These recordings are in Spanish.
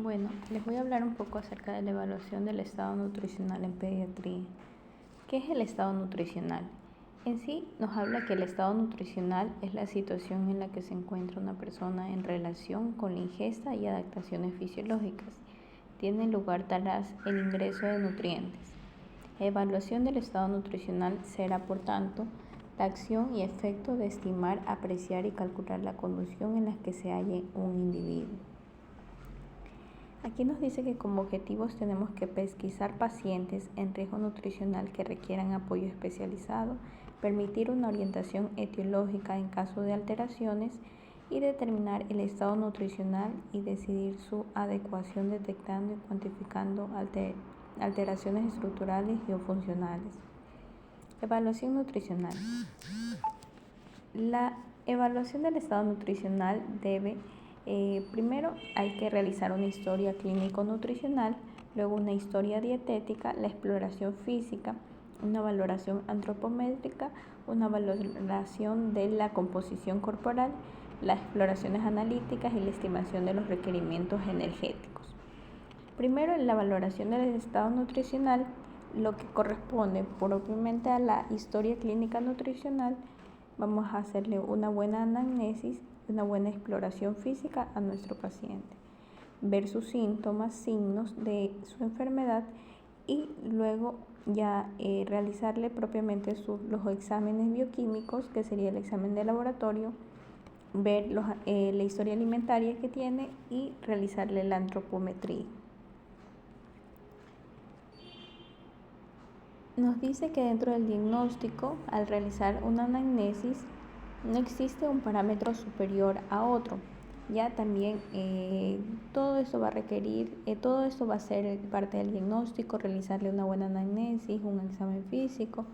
Bueno, les voy a hablar un poco acerca de la evaluación del estado nutricional en pediatría. ¿Qué es el estado nutricional? En sí nos habla que el estado nutricional es la situación en la que se encuentra una persona en relación con la ingesta y adaptaciones fisiológicas. Tiene lugar tras el ingreso de nutrientes. La evaluación del estado nutricional será, por tanto, la acción y efecto de estimar, apreciar y calcular la condición en la que se halle un individuo. Aquí nos dice que como objetivos tenemos que pesquisar pacientes en riesgo nutricional que requieran apoyo especializado, permitir una orientación etiológica en caso de alteraciones y determinar el estado nutricional y decidir su adecuación detectando y cuantificando alteraciones estructurales y o funcionales. Evaluación nutricional. La evaluación del estado nutricional primero hay que realizar una historia clínico-nutricional, luego una historia dietética, la exploración física, una valoración antropométrica, una valoración de la composición corporal, las exploraciones analíticas y la estimación de los requerimientos energéticos. Primero, en la valoración del estado nutricional, lo que corresponde propiamente a la historia clínica nutricional, vamos a hacerle una buena anamnesis, una buena exploración física a nuestro paciente, ver sus síntomas, signos de su enfermedad y luego ya realizarle propiamente los exámenes bioquímicos, que sería el examen de laboratorio, ver la historia alimentaria que tiene y realizarle la antropometría. Nos dice que dentro del diagnóstico, al realizar una anamnesis, no existe un parámetro superior a otro. Ya también todo esto va a ser parte del diagnóstico, realizarle una buena anamnesis, un examen físico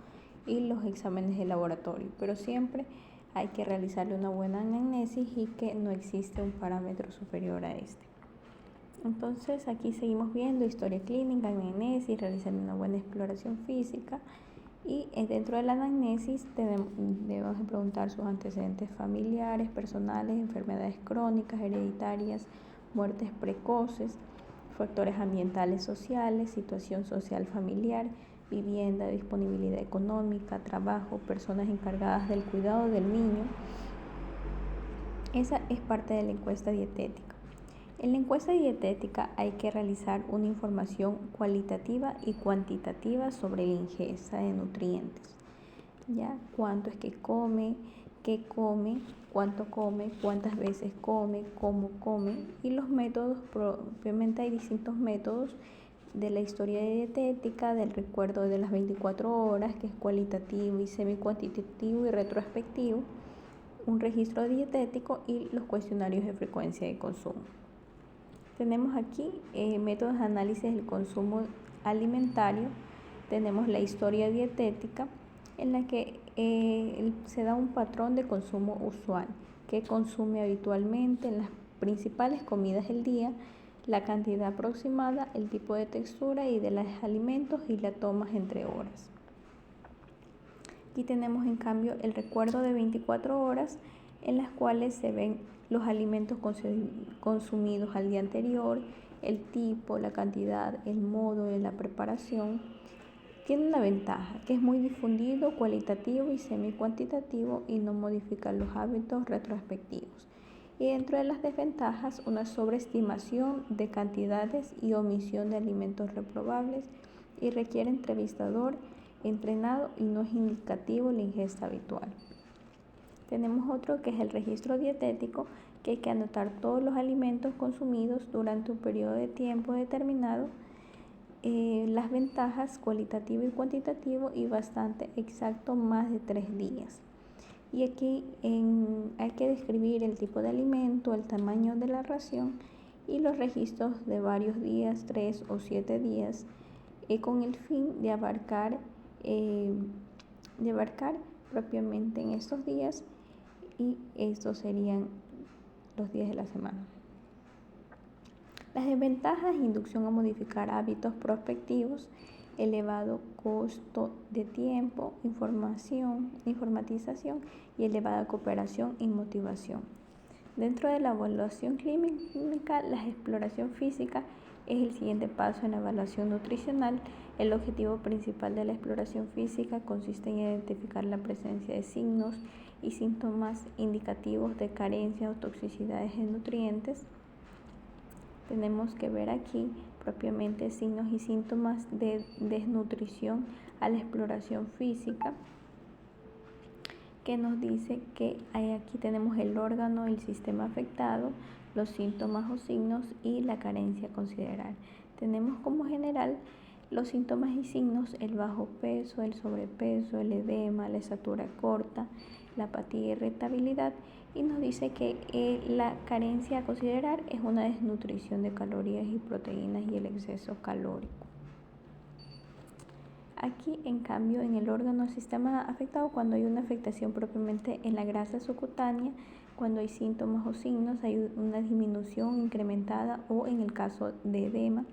y los exámenes de laboratorio. Pero siempre hay que realizarle una buena anamnesis y que no existe un parámetro superior a este. Entonces aquí seguimos viendo historia clínica, anamnesis, realizando una buena exploración física y dentro de la anamnesis debemos preguntar sus antecedentes familiares, personales, enfermedades crónicas, hereditarias, muertes precoces, factores ambientales sociales, situación social familiar, vivienda, disponibilidad económica, trabajo, personas encargadas del cuidado del niño. Esa es parte de la encuesta dietética. En la encuesta dietética hay que realizar una información cualitativa y cuantitativa sobre la ingesta de nutrientes. ¿Ya? Cuánto es que come, qué come, cuánto come, cuántas veces come, cómo come y los métodos, propiamente hay distintos métodos de la historia dietética, del recuerdo de las 24 horas, que es cualitativo y semi-cuantitativo y retrospectivo, un registro dietético y los cuestionarios de frecuencia de consumo. Tenemos aquí métodos de análisis del consumo alimentario, tenemos la historia dietética en la que se da un patrón de consumo usual, que consume habitualmente en las principales comidas del día, la cantidad aproximada, el tipo de textura y de los alimentos y la tomas entre horas. Aquí tenemos en cambio el recuerdo de 24 horas en las cuales se ven los alimentos consumidos al día anterior, el tipo, la cantidad, el modo de la preparación. Tiene una ventaja, que es muy difundido, cualitativo y semi-cuantitativo y no modifica los hábitos retrospectivos. Y dentro de las desventajas, una sobreestimación de cantidades y omisión de alimentos reprobables y requiere entrevistador entrenado y no es indicativo la ingesta habitual. Tenemos otro que es el registro dietético, que hay que anotar todos los alimentos consumidos durante un periodo de tiempo determinado, las ventajas cualitativo y cuantitativo y bastante exacto, más de 3 días. Y aquí hay que describir el tipo de alimento, el tamaño de la ración y los registros de varios días, 3 o 7 días, con el fin de abarcar propiamente en estos días, y estos serían los días de la semana. Las desventajas: inducción a modificar hábitos prospectivos, elevado costo de tiempo, informatización y elevada cooperación y motivación. Dentro de la evaluación clínica, la exploración física es el siguiente paso en la evaluación nutricional. El objetivo principal de la exploración física consiste en identificar la presencia de signos y síntomas indicativos de carencia o toxicidades de nutrientes. Tenemos que ver aquí propiamente signos y síntomas de desnutrición a la exploración física, que nos dice que aquí tenemos el órgano, el sistema afectado, los síntomas o signos y la carencia a considerar. Tenemos como general los síntomas y signos: el bajo peso, el sobrepeso, el edema, la estatura corta, la apatía y irritabilidad, y nos dice que la carencia a considerar es una desnutrición de calorías y proteínas y el exceso calórico. Aquí, en cambio, en el órgano o sistema afectado, cuando hay una afectación propiamente en la grasa subcutánea, cuando hay síntomas o signos, hay una disminución incrementada, o en el caso de edema,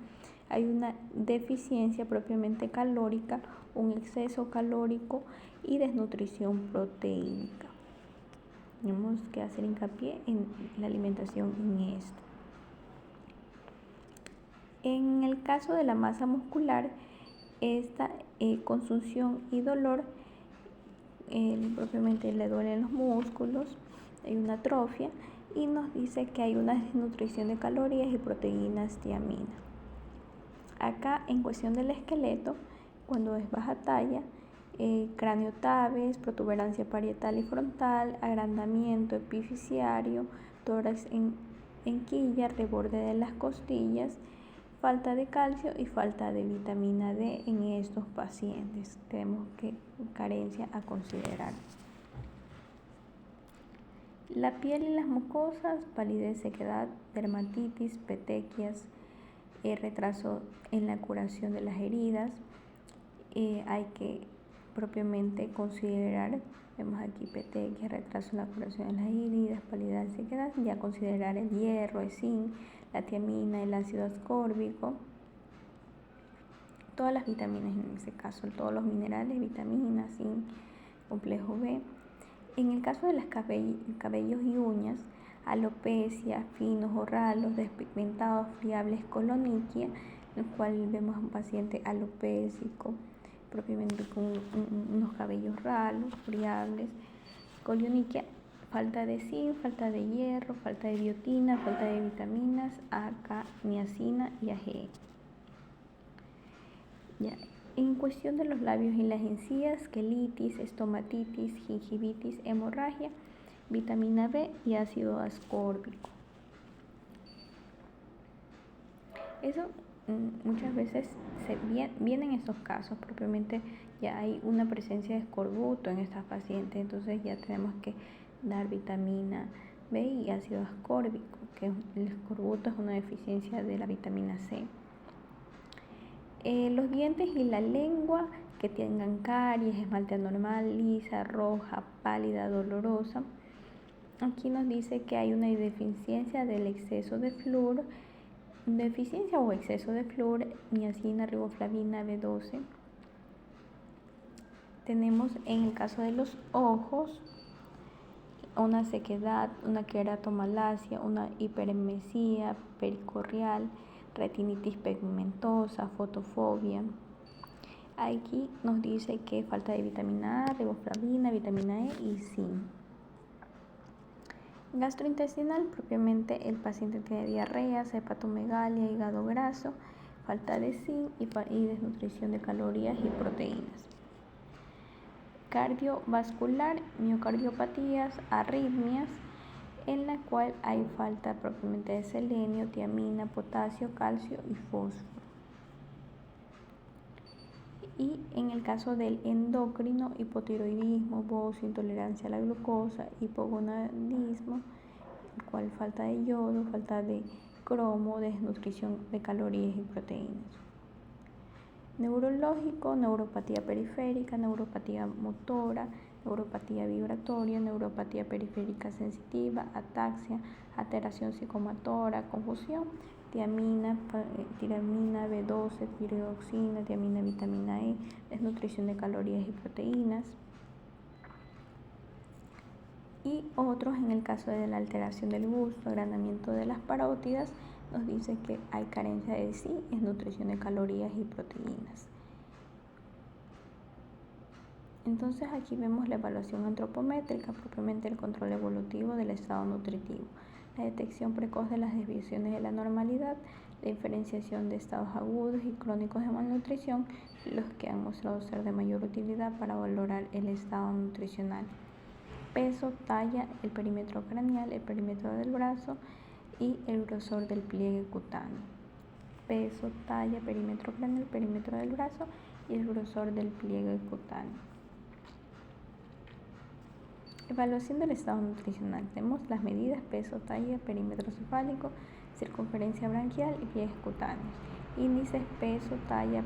hay una deficiencia propiamente calórica, un exceso calórico y desnutrición proteínica. Tenemos que hacer hincapié en la alimentación en esto. En el caso de la masa muscular, esta consunción y dolor, propiamente le duelen los músculos, hay una atrofia y nos dice que hay una desnutrición de calorías y proteínas, tiamina. Acá, en cuestión del esqueleto, cuando es baja talla, cráneo tabes, protuberancia parietal y frontal, agrandamiento epifisiario, tórax en quilla, reborde de las costillas, falta de calcio y falta de vitamina D en estos pacientes. Tenemos que carencia a considerar. La piel y las mucosas: palidez, sequedad, dermatitis, petequias, retraso en la curación de las heridas. Hay que propiamente considerar, vemos aquí petequias, retraso en la curación de las heridas, palidez, sequedad, ya considerar el hierro, el zinc, la tiamina, el ácido ascórbico, todas las vitaminas en este caso, todos los minerales, vitaminas, zinc, complejo B. En el caso de los cabellos y uñas: alopecia, finos o ralos, despigmentados, friables, coloniquia, en el cual vemos a un paciente alopécico, propiamente con unos cabellos ralos, friables, coloniquia, falta de zinc, falta de hierro, falta de biotina, falta de vitaminas A, K, niacina y AG. Ya. En cuestión de los labios y las encías: quelitis, estomatitis, gingivitis, hemorragia, vitamina B y ácido ascórbico. Eso muchas veces vienen estos casos, propiamente ya hay una presencia de escorbuto en estas pacientes, entonces ya tenemos que dar vitamina B y ácido ascórbico, que el escorbuto es una deficiencia de la vitamina C. Los dientes y la lengua que tengan caries, esmalte anormal, lisa, roja, pálida, dolorosa. Aquí nos dice que hay una deficiencia del exceso de flúor, deficiencia o exceso de flúor, niacina, riboflavina, B12. Tenemos, en el caso de los ojos, una sequedad, una queratomalacia, una hiperemesia pericordial, retinitis pigmentosa, fotofobia. Aquí nos dice que falta de vitamina A, riboflavina, vitamina E y zinc. Gastrointestinal: propiamente el paciente tiene diarrea, hepatomegalia, hígado graso, falta de zinc y desnutrición de calorías y proteínas. Cardiovascular: miocardiopatías, arritmias, en la cual hay falta propiamente de selenio, tiamina, potasio, calcio y fósforo. Y en el caso del endocrino: hipotiroidismo, bocio, intolerancia a la glucosa, hipogonadismo, el cual falta de yodo, falta de cromo, desnutrición de calorías y proteínas. Neurológico: neuropatía periférica, neuropatía motora, neuropatía vibratoria, neuropatía periférica sensitiva, ataxia, alteración psicomotora, confusión, tiamina, B12, tiroxina, tiamina, vitamina E, desnutrición de calorías y proteínas. Y otros, en el caso de la alteración del gusto, agrandamiento de las parótidas, nos dice que hay carencia de nutrición de calorías y proteínas. Entonces aquí vemos la evaluación antropométrica, propiamente el control evolutivo del estado nutritivo, la detección precoz de las desviaciones de la normalidad, la diferenciación de estados agudos y crónicos de malnutrición, los que han mostrado ser de mayor utilidad para valorar el estado nutricional. Peso, talla, el perímetro craneal, el perímetro del brazo y el grosor del pliegue cutáneo. Peso, talla, perímetro craneal, perímetro del brazo y el grosor del pliegue cutáneo. Evaluación del estado nutricional. Tenemos las medidas: peso, talla, perímetro cefálico, circunferencia branquial y pliegues cutáneos. Índices: peso, talla,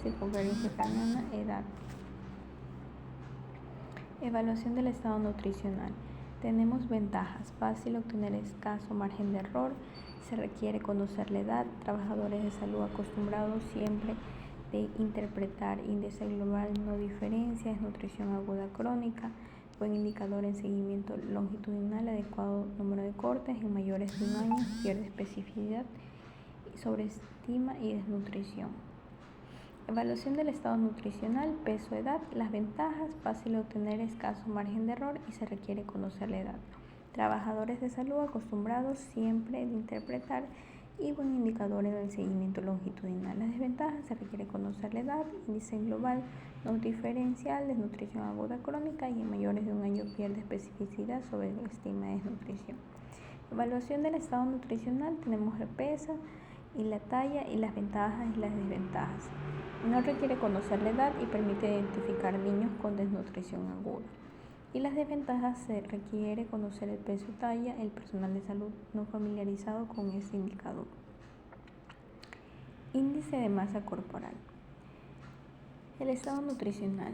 circunferencia craneana, edad. Evaluación del estado nutricional. Tenemos ventajas: fácil obtener, escaso margen de error, se requiere conocer la edad, trabajadores de salud acostumbrados siempre de interpretar índice global, no diferencia, desnutrición aguda crónica, buen indicador en seguimiento longitudinal, adecuado número de cortes, en mayores de un año pierde especificidad, sobreestima y desnutrición. Evaluación del estado nutricional, peso, edad. Las ventajas: fácil obtener, escaso margen de error y se requiere conocer la edad. Trabajadores de salud acostumbrados siempre de interpretar y buen indicador en el seguimiento longitudinal. Las desventajas: se requiere conocer la edad, índice global no diferencial, desnutrición aguda crónica y en mayores de un año pierde especificidad, sobreestima y desnutrición. Evaluación del estado nutricional. Tenemos el peso y la talla y las ventajas y las desventajas. No requiere conocer la edad y permite identificar niños con desnutrición aguda. Y las desventajas: se requiere conocer el peso y talla, el personal de salud no familiarizado con este indicador. Índice de masa corporal. El estado nutricional.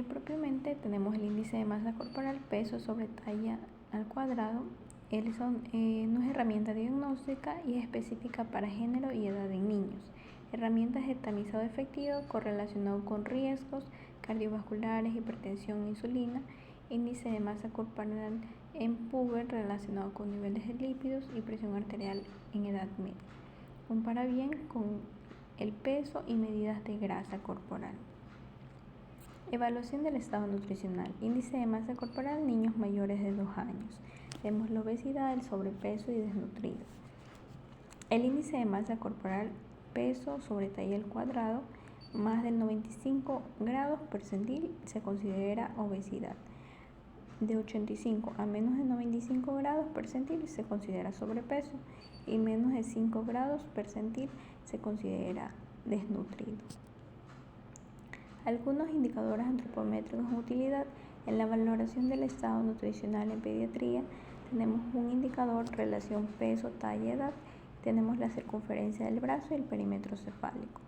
Propiamente tenemos el índice de masa corporal, peso sobre talla al cuadrado. No es herramienta diagnóstica y es específica para género y edad en niños. Herramientas de tamizado efectivo correlacionado con riesgos cardiovasculares, hipertensión, insulina. Índice de masa corporal en puber relacionado con niveles de lípidos y presión arterial en edad media. Compara bien con el peso y medidas de grasa corporal. Evaluación del estado nutricional. Índice de masa corporal, niños mayores de 2 años. Vemos la obesidad, el sobrepeso y desnutridos. El índice de masa corporal, peso sobre talla al cuadrado, más del 95 grados percentil se considera obesidad. De 85 a menos de 95 grados percentil se considera sobrepeso y menos de 5 grados percentil se considera desnutrido. Algunos indicadores antropométricos de utilidad. En la valoración del estado nutricional en pediatría tenemos un indicador relación peso, talla, edad. Tenemos la circunferencia del brazo y el perímetro cefálico.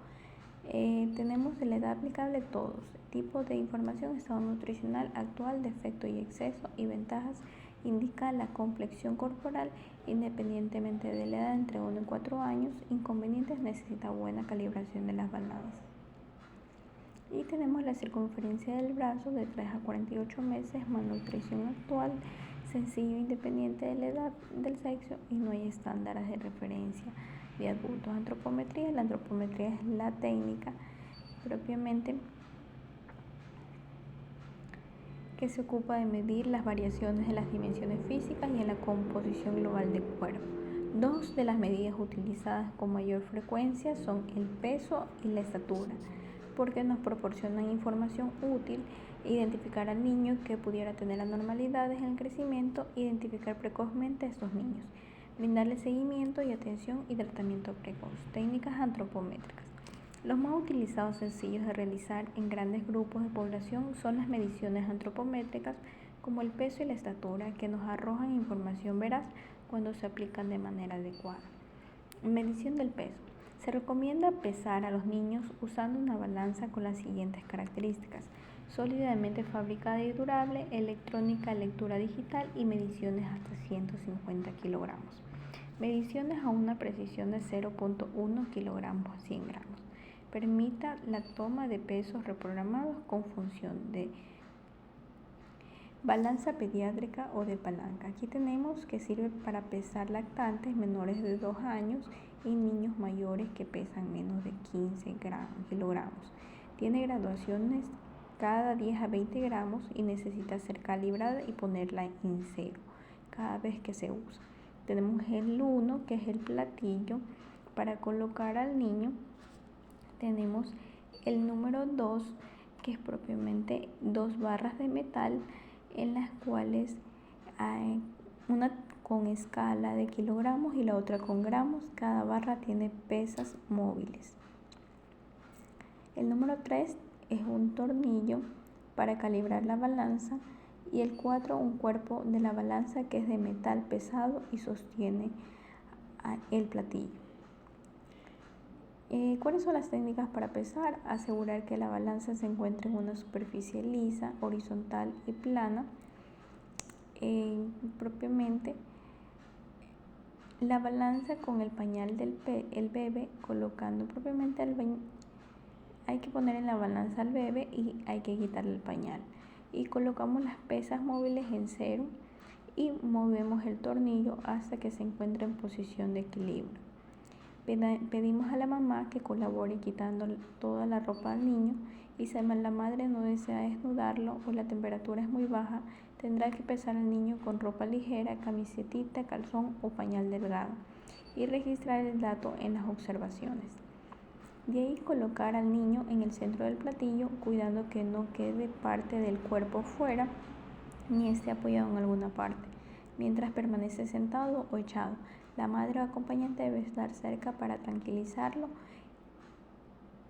Tenemos la edad aplicable todos. Tipo de información: estado nutricional actual, defecto y exceso y ventajas. Indica la complexión corporal independientemente de la edad, entre 1 y 4 años. Inconvenientes: necesita buena calibración de las balanzas. Y tenemos la circunferencia del brazo de 3 a 48 meses, malnutrición actual, sencillo independiente de la edad, del sexo y no hay estándares de referencia de adultos. Antropometría. La antropometría es la técnica propiamente que se ocupa de medir las variaciones de las dimensiones físicas y en la composición global del cuerpo. Dos de las medidas utilizadas con mayor frecuencia son el peso y la estatura, porque nos proporcionan información útil: identificar al niño que pudiera tener anormalidades en el crecimiento, identificar precozmente a estos niños, brindarle seguimiento y atención y tratamiento precoz. Técnicas antropométricas. Los más utilizados, sencillos de realizar en grandes grupos de población, son las mediciones antropométricas, como el peso y la estatura, que nos arrojan información veraz cuando se aplican de manera adecuada. Medición del peso. Se recomienda pesar a los niños usando una balanza con las siguientes características: sólidamente fabricada y durable, electrónica, lectura digital y mediciones hasta 150 kilogramos. Mediciones a una precisión de 0.1 kilogramos a 100 gramos. Permita la toma de pesos reprogramados con función de Balanza pediátrica o de palanca. Aquí tenemos que sirve para pesar lactantes menores de 2 años y niños mayores que pesan menos de 15 kilogramos. Tiene graduaciones cada 10 a 20 gramos y necesita ser calibrada y ponerla en cero cada vez que se usa. Tenemos el 1, que es el platillo para colocar al niño. Tenemos el número 2, que es propiamente 2 barras de metal en las cuales hay una con escala de kilogramos y la otra con gramos. Cada barra tiene pesas móviles. El número 3 es un tornillo para calibrar la balanza y el 4 un cuerpo de la balanza que es de metal pesado y sostiene el platillo. ¿Cuáles son las técnicas para pesar? Asegurar que la balanza se encuentre en una superficie lisa, horizontal y plana. Propiamente la balanza con el pañal del bebé, colocando propiamente hay que poner en la balanza al bebé y hay que quitarle el pañal. Y colocamos las pesas móviles en cero y movemos el tornillo hasta que se encuentre en posición de equilibrio. Pedimos a la mamá que colabore quitando toda la ropa al niño y si la madre no desea desnudarlo o la temperatura es muy baja, tendrá que pesar al niño con ropa ligera, camisetita, calzón o pañal delgado y registrar el dato en las observaciones. De ahí colocar al niño en el centro del platillo, cuidando que no quede parte del cuerpo fuera ni esté apoyado en alguna parte, mientras permanece sentado o echado. La madre o acompañante debe estar cerca para tranquilizarlo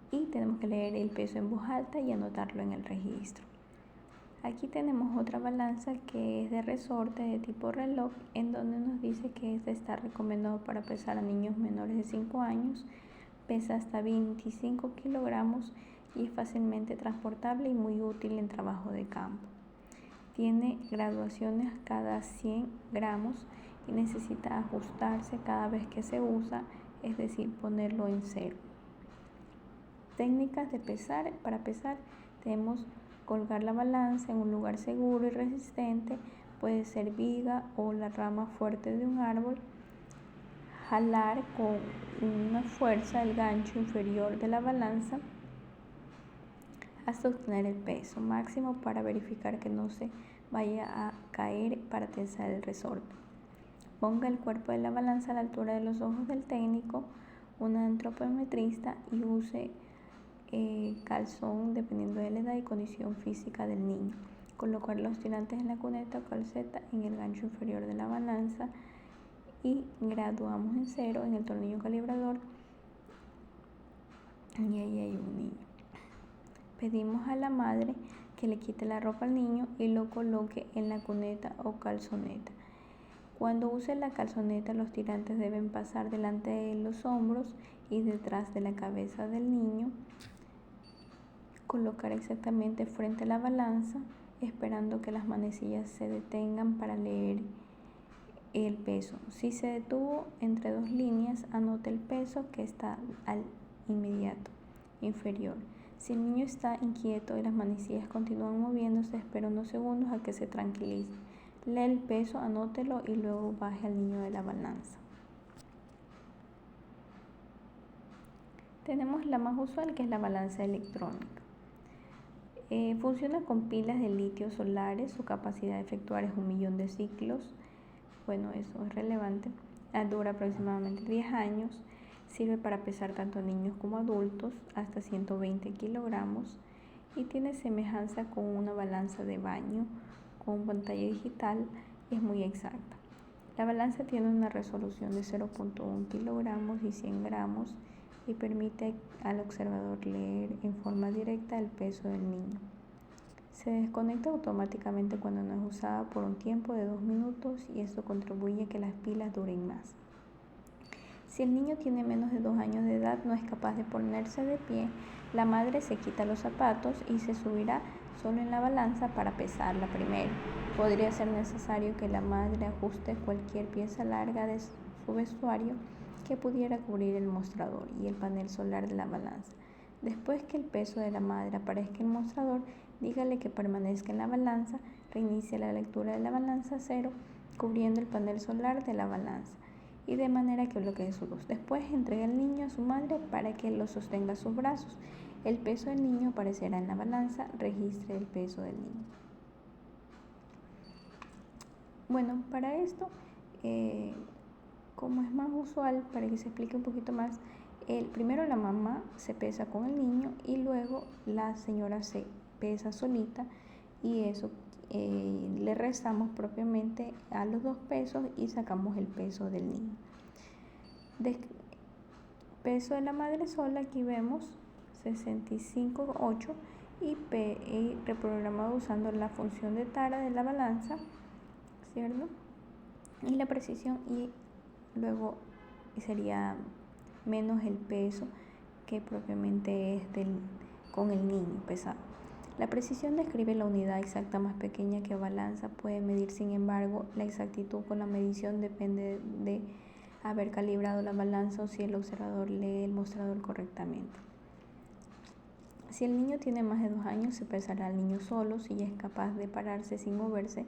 y tenemos que leer el peso en voz alta y anotarlo en el registro. Aquí tenemos otra balanza que es de resorte de tipo reloj, en donde nos dice que este está recomendado para pesar a niños menores de 5 años, pesa hasta 25 kilogramos y es fácilmente transportable y muy útil en trabajo de campo. Tiene graduaciones cada 100 gramos y necesita ajustarse cada vez que se usa, es decir, ponerlo en cero. Técnicas de pesar. Para pesar tenemos colgar la balanza en un lugar seguro y resistente, puede ser viga o la rama fuerte de un árbol, jalar con una fuerza el gancho inferior de la balanza hasta obtener el peso máximo para verificar que no se vaya a caer para tensar el resorte. Ponga el cuerpo de la balanza a la altura de los ojos del técnico, un antropometrista, y use calzón dependiendo de la edad y condición física del niño. Colocar los tirantes en la cuneta o calceta en el gancho inferior de la balanza y graduamos en cero en el tornillo calibrador y ahí hay un niño. Pedimos a la madre que le quite la ropa al niño y lo coloque en la cuneta o calzoneta. Cuando use la calzoneta, los tirantes deben pasar delante de los hombros y detrás de la cabeza del niño. Colocar exactamente frente a la balanza, esperando que las manecillas se detengan para leer el peso. Si se detuvo entre 2 líneas, anote el peso que está al inmediato inferior. Si el niño está inquieto y las manecillas continúan moviéndose, espera unos segundos a que se tranquilice. Lee el peso, anótelo y luego baje al niño de la balanza. Tenemos la más usual, que es la balanza electrónica. Funciona con pilas de litio solares, su capacidad de efectuar es 1.000.000 de ciclos. Bueno, eso es relevante. Dura aproximadamente 10 años. Sirve para pesar tanto niños como adultos, hasta 120 kilogramos. Y tiene semejanza con una balanza de baño con pantalla digital y es muy exacta. La balanza tiene una resolución de 0.1 kilogramos y 100 gramos y permite al observador leer en forma directa el peso del niño. Se desconecta automáticamente cuando no es usada por un tiempo de 2 minutos y esto contribuye a que las pilas duren más. Si el niño tiene menos de 2 años de edad, no es capaz de ponerse de pie, la madre se quita los zapatos y se subirá solo en la balanza para pesarla primero. Podría ser necesario que la madre ajuste cualquier pieza larga de su vestuario que pudiera cubrir el mostrador y el panel solar de la balanza. Después que el peso de la madre aparezca en el mostrador, dígale que permanezca en la balanza, Reinicia la lectura de la balanza 0 cubriendo el panel solar de la balanza y de manera que bloquee su luz. Después entrega el niño a su madre para que lo sostenga a sus brazos. El peso del niño aparecerá en la balanza. Registre el peso del niño. Bueno, para esto, como es más usual, para que se explique un poquito más, primero la mamá se pesa con el niño y luego la señora se pesa solita y eso le restamos propiamente a los 2 pesos y sacamos el peso del niño. Peso de la madre sola, aquí vemos 65,8 y reprogramado usando la función de tara de la balanza, ¿cierto? Y la precisión, y luego sería menos el peso que propiamente es con el niño pesado. La precisión describe la unidad exacta más pequeña que balanza puede medir. Sin embargo, la exactitud con la medición depende de haber calibrado la balanza o si el observador lee el mostrador correctamente. Si el niño tiene más de 2 años, se pesará al niño solo. Si ya es capaz de pararse sin moverse,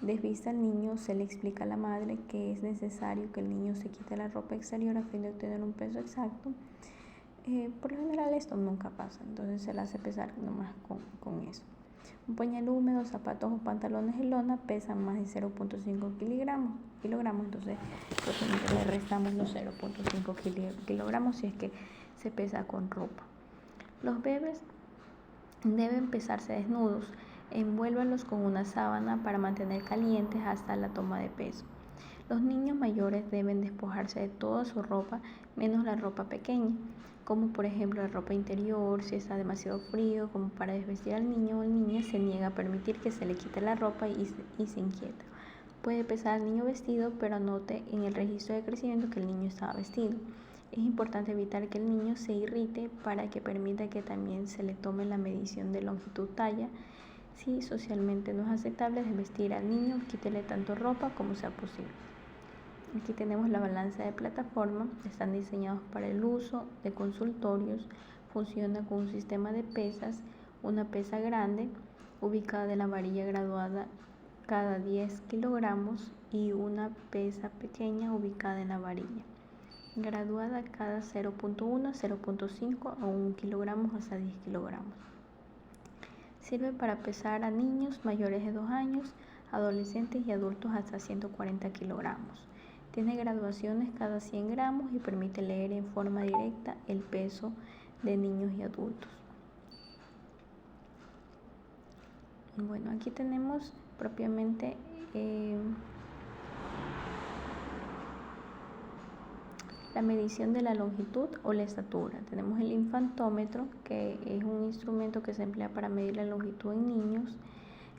desvista al niño, se le explica a la madre que es necesario que el niño se quite la ropa exterior a fin de obtener un peso exacto. Por lo general esto nunca pasa, entonces se le hace pesar nomás con eso. Un pañal húmedo, zapatos o pantalones de lona pesan más de 0.5 kilogramos, entonces le restamos los 0.5 kilogramos si es que se pesa con ropa. Los bebés deben pesarse desnudos. Envuélvanlos con una sábana para mantener calientes hasta la toma de peso. Los niños mayores deben despojarse de toda su ropa, menos la ropa pequeña, como por ejemplo la ropa interior. Si está demasiado frío como para desvestir al niño o la niña, se niega a permitir que se le quite la ropa y se inquieta. Puede pesar al niño vestido, pero anote en el registro de crecimiento que el niño estaba vestido. Es importante evitar que el niño se irrite para que permita que también se le tome la medición de longitud-talla. Si socialmente no es aceptable desvestir al niño, quítele tanto ropa como sea posible. Aquí tenemos la balanza de plataforma. Están diseñados para el uso de consultorios. Funciona con un sistema de pesas, una pesa grande ubicada en la varilla graduada cada 10 kilogramos y una pesa pequeña ubicada en la varilla graduada cada 0.1, 0.5 o 1 kilogramos hasta 10 kilogramos. Sirve para pesar a niños mayores de 2 años, adolescentes y adultos hasta 140 kilogramos. Tiene graduaciones cada 100 gramos y permite leer en forma directa el peso de niños y adultos. Bueno, aquí tenemos propiamente la medición de la longitud o la estatura. Tenemos el infantómetro, que es un instrumento que se emplea para medir la longitud en niños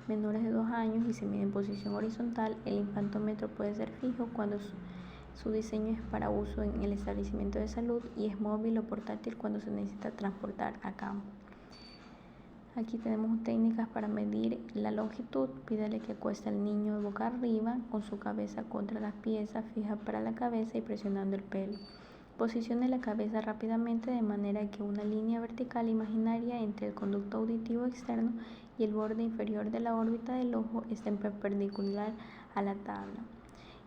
menores de 2 años y se mide en posición horizontal. El infantómetro puede ser fijo cuando su diseño es para uso en el establecimiento de salud y es móvil o portátil cuando se necesita transportar a campo. Aquí tenemos técnicas para medir la longitud. Pídale que acueste al niño de boca arriba con su cabeza contra las piezas, fija para la cabeza y presionando el pelo. Posicione la cabeza rápidamente de manera que una línea vertical imaginaria entre el conducto auditivo externo y el borde inferior de la órbita del ojo esté perpendicular a la tabla.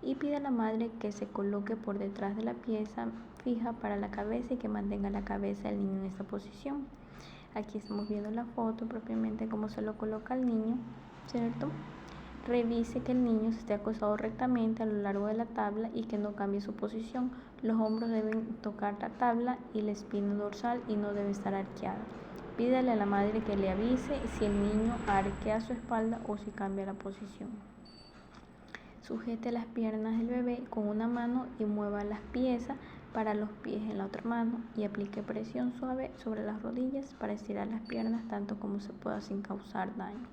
Y pide a la madre que se coloque por detrás de la pieza fija para la cabeza y que mantenga la cabeza del niño en esta posición. Aquí estamos viendo la foto propiamente cómo se lo coloca al niño, ¿cierto? Revise que el niño se esté acostado rectamente a lo largo de la tabla y que no cambie su posición. Los hombros deben tocar la tabla y la espina dorsal y no debe estar arqueada. Pídale a la madre que le avise si el niño arquea su espalda o si cambia la posición. Sujete las piernas del bebé con una mano y mueva las piezas para los pies en la otra mano y aplique presión suave sobre las rodillas para estirar las piernas tanto como se pueda sin causar daño.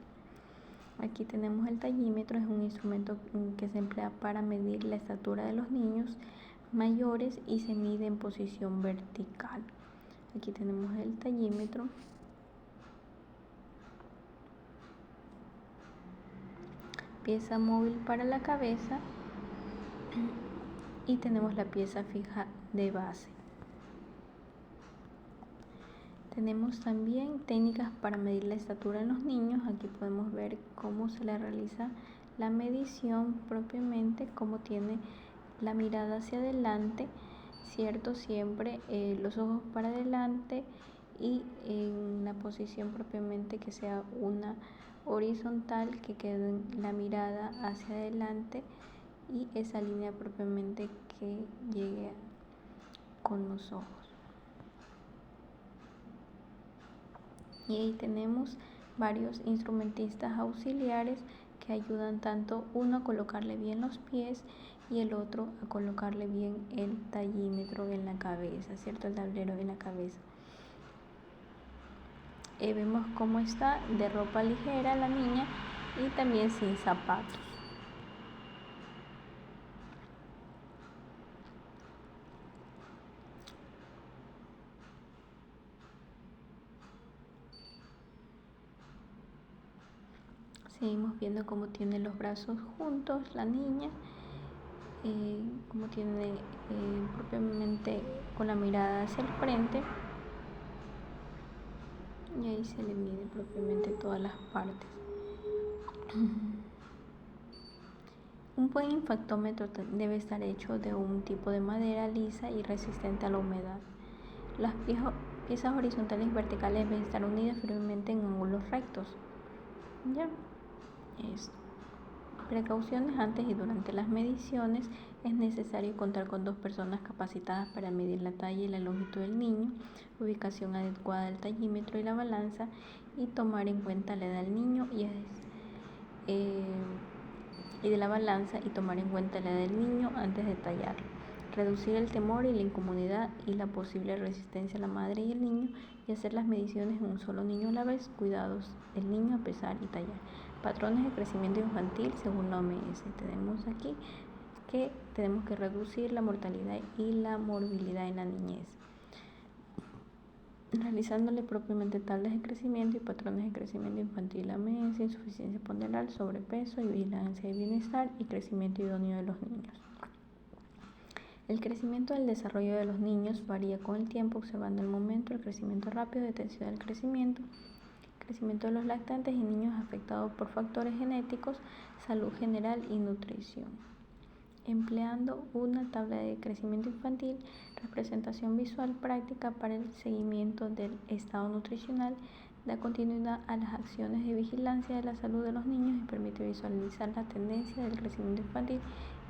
Aquí tenemos el tallímetro, es un instrumento que se emplea para medir la estatura de los niños mayores y se mide en posición vertical. Aquí tenemos el tallímetro. Pieza móvil para la cabeza y tenemos la pieza fija de base. Tenemos también técnicas para medir la estatura en los niños. Aquí podemos ver cómo se le realiza la medición propiamente, cómo tiene la mirada hacia adelante, ¿cierto? Siempre los ojos para adelante y en la posición propiamente que sea una horizontal, que quede la mirada hacia adelante y esa línea propiamente que llegue con los ojos. Y ahí tenemos varios instrumentistas auxiliares que ayudan tanto uno a colocarle bien los pies y el otro a colocarle bien el tallímetro en la cabeza, ¿cierto? El tablero en la cabeza. Vemos cómo está de ropa ligera la niña y también sin zapatos. Seguimos viendo cómo tiene los brazos juntos la niña, cómo tiene propiamente con la mirada hacia el frente, y ahí se le mide propiamente todas las partes. Un buen infactómetro debe estar hecho de un tipo de madera lisa y resistente a la humedad. Las piezas horizontales y verticales deben estar unidas firmemente en ángulos rectos. ¿Ya? Esto. Precauciones antes y durante las mediciones. Es necesario contar con 2 personas capacitadas para medir la talla y la longitud del niño, ubicación adecuada del tallímetro y la balanza, y tomar en cuenta la edad del niño y de la balanza y tomar en cuenta la edad del niño antes de tallarlo. Reducir el temor y la incomodidad y la posible resistencia a la madre y el niño, y hacer las mediciones en un solo niño a la vez. Cuidados del niño a pesar y tallar. Patrones de crecimiento infantil según la OMS. Tenemos aquí que tenemos que reducir la mortalidad y la morbilidad en la niñez, realizándole propiamente tablas de crecimiento y patrones de crecimiento infantil, OMS, insuficiencia ponderal, sobrepeso y vigilancia y bienestar y crecimiento idóneo de los niños. El crecimiento del desarrollo de los niños varía con el tiempo, observando el momento, el crecimiento rápido, detención del crecimiento de los lactantes y niños afectados por factores genéticos, salud general y nutrición. Empleando una tabla de crecimiento infantil, representación visual práctica para el seguimiento del estado nutricional, da continuidad a las acciones de vigilancia de la salud de los niños y permite visualizar la tendencia del crecimiento infantil.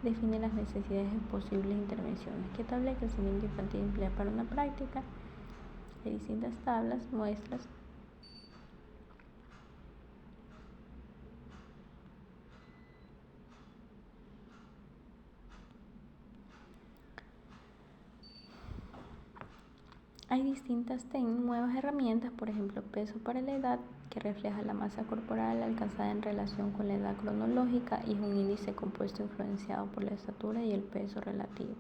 Define las necesidades de posibles intervenciones. ¿Qué tabla de crecimiento infantil emplea para una práctica? Hay distintas tablas, muestras. Hay distintas nuevas herramientas, por ejemplo, peso para la edad, que refleja la masa corporal alcanzada en relación con la edad cronológica y es un índice compuesto influenciado por la estatura y el peso relativo.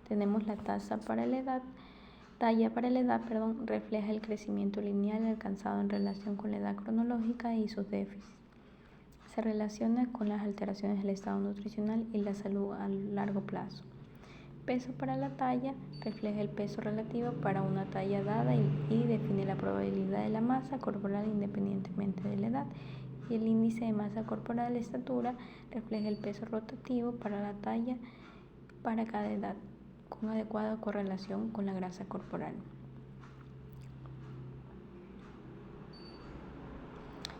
Tenemos la talla para la edad, refleja el crecimiento lineal alcanzado en relación con la edad cronológica y sus déficits. Se relaciona con las alteraciones del estado nutricional y la salud a largo plazo. Peso para la talla refleja el peso relativo para una talla dada y define la probabilidad de la masa corporal independientemente de la edad. Y el índice de masa corporal, estatura, refleja el peso rotativo para la talla para cada edad, con adecuada correlación con la grasa corporal.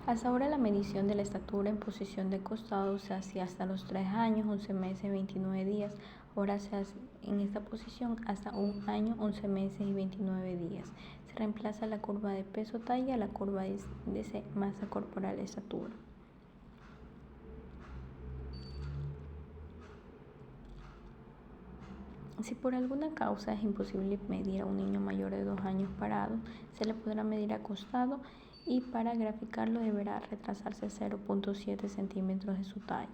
Hasta ahora la medición de la estatura en posición de costado se hacía hasta los 3 años, 11 meses, 29 días. Ahora se hace en esta posición hasta 1 año, 11 meses y 29 días. Se reemplaza la curva de peso-talla a la curva de masa corporal, estatura. Si por alguna causa es imposible medir a un niño mayor de 2 años parado, se le podrá medir acostado y para graficarlo deberá retrasarse 0.7 centímetros de su talla.